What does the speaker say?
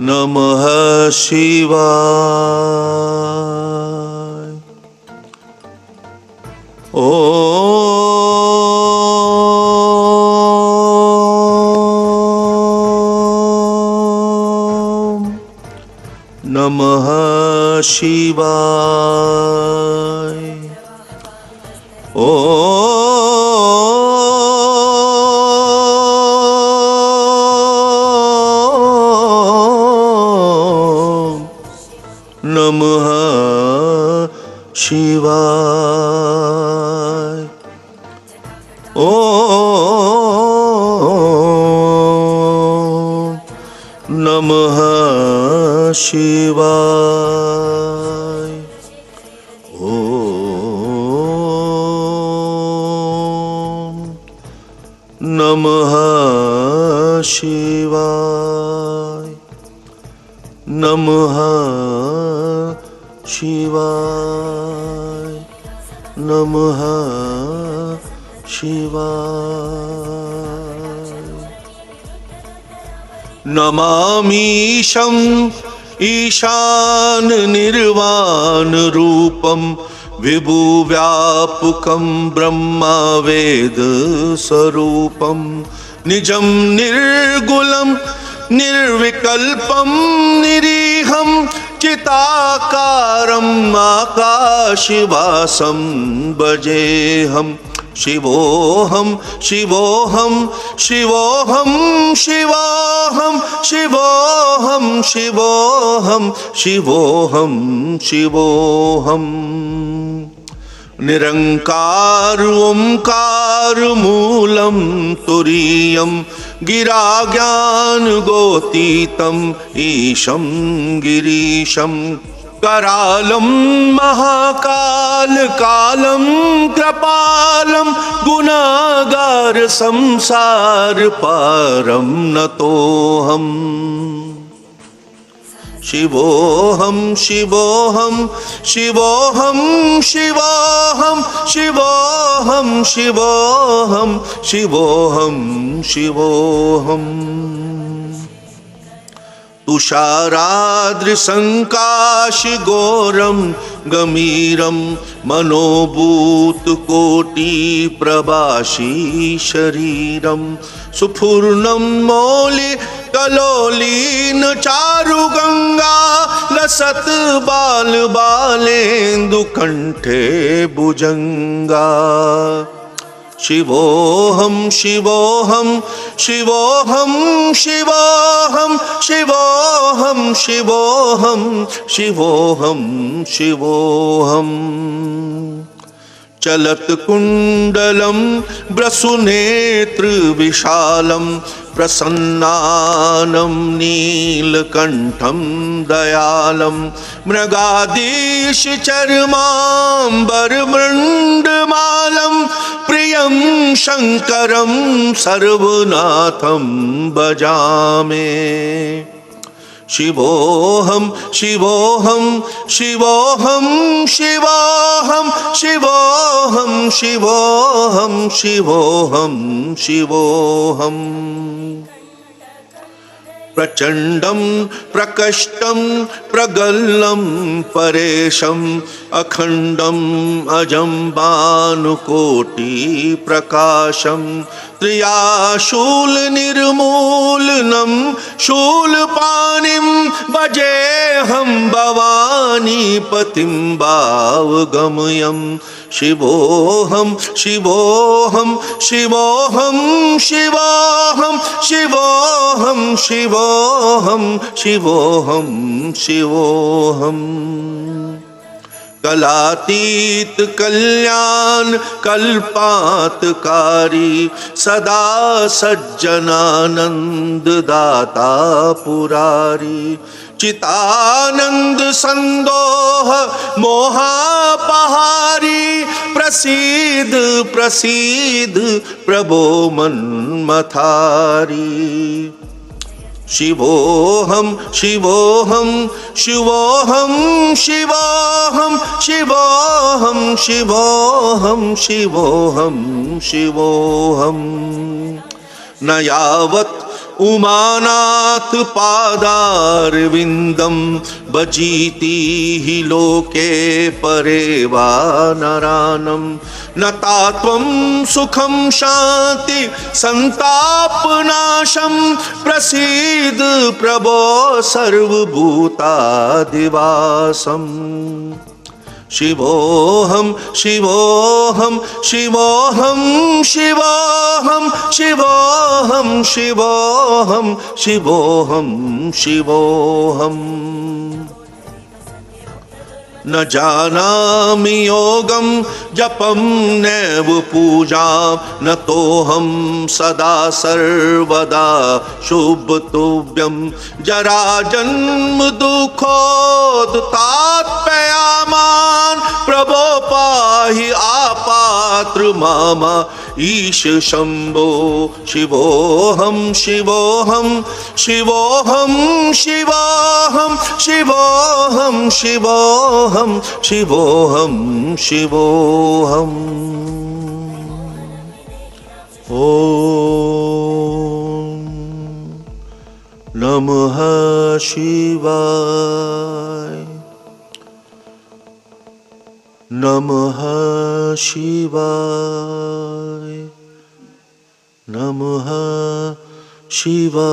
नमः शिवाय। ओम नमः शिवाय। नमः शिवाय। नमः शिवाय। नमः शिवाय। नमः शिवाय। नमः शिवाय। नमामीशं ईशान निर्वाण रूपं विभुव्यापकं ब्रह्मवेद स्वरूपं निजं निर्गुलं निर्विकल्पं निरीहं चिताकारम् आकाशवासं भजेऽहं। शिवोऽहं शिवोऽहं शिवोऽहं शिवोऽहं शिवोऽहं शिवोऽहं शिवोऽहं शिवोऽहं। निरंकार ओंकार मूलं तुरीयं गिरा ज्ञान गोतीतम् ईशं गिरीशं। करालं महाकाल कालं कृपालं गुनागार संसार पारं नतोऽहम्। शिवोऽहं शिवोऽहं शिवोऽहं शिवोऽहं शिवोऽहं शिवोऽहं शिवोऽहं शिवोऽहम्। तुषाराद्रिसङ्काशगौरं गमीरं मनोभूतकोटिप्रभासी शरीरं सुपूर्णं मौलि कलोलीन चारुगंगा लसत बाल बालेन्दुकण्ठे भुजंगा। शिवोऽहं शिवोऽहं शिवोऽहं शिवोऽहं शिवोऽहं शिवोऽहं शिवोऽहं शिवोऽहं। चलत कुंडलं ब्रसुनेत्र विशालं प्रसन्नानं नीलकंठं दयालं मृगाधीश चर्मांबर मृण्डमालं प्रियं शंकरं सर्वनाथं भजामि। शिवोऽहं शिवोऽहं शिवोऽहं शिवोऽहं शिवोऽहं शिवोऽहं शिवोऽहं शिवोऽहं। प्रचंडं प्रकष्टं प्रगल्लं परेशं अखंडं अजं भानुकोटि प्रकाशं त्रियाशूल निर्मूलनं शूलपाणिं भजेऽहं भवानीपतिं भावगमयं। शिवोऽहं शिवोऽहं शिवोऽहं शिवोऽहं शिवोऽहं शिवोऽहं शिवोऽहं शिवोऽहं। कलातीत कल्याण कल्पातकारी सदा सज्जनानंद दाता पुरारी चितानंद संदोह मोहापहारी प्रसीद प्रसीद प्रभो मन्मथारी। शिवोऽहं शिवोऽहं शिवोऽहं शिवोऽहं शिवोऽहं शिवोऽहं शिवोऽहं शिवोऽहं। न यावत् उमानाथ पादारविन्दं भजीति हि लोके परेवा नरानं न तात्वं सुखं शान्ति संतापनाशं प्रसीद प्रभो सर्वभूतादिवासम् शिवोऽहं शिवोऽहं शिवोऽहं शिवोऽहं शिवोऽहं शिवोऽहं शिवोऽहं शिवोऽहम् न जानामि योगं जपं नैव पूजां न तोऽहं सदा सर्वदा शुभतुभ्यं जराजन्म दुःखोत्तापयामान् प्रभो पाहि आपात्र मम ईश शम्भो शिवोऽहं शिवोऽहं शिवोऽहं शिवोऽहं शिवोऽहं शिवोऽहं शिवोऽहं शिवोऽहम् ॐ नमः शिवाय नमः शिवाय नमः शिवाय।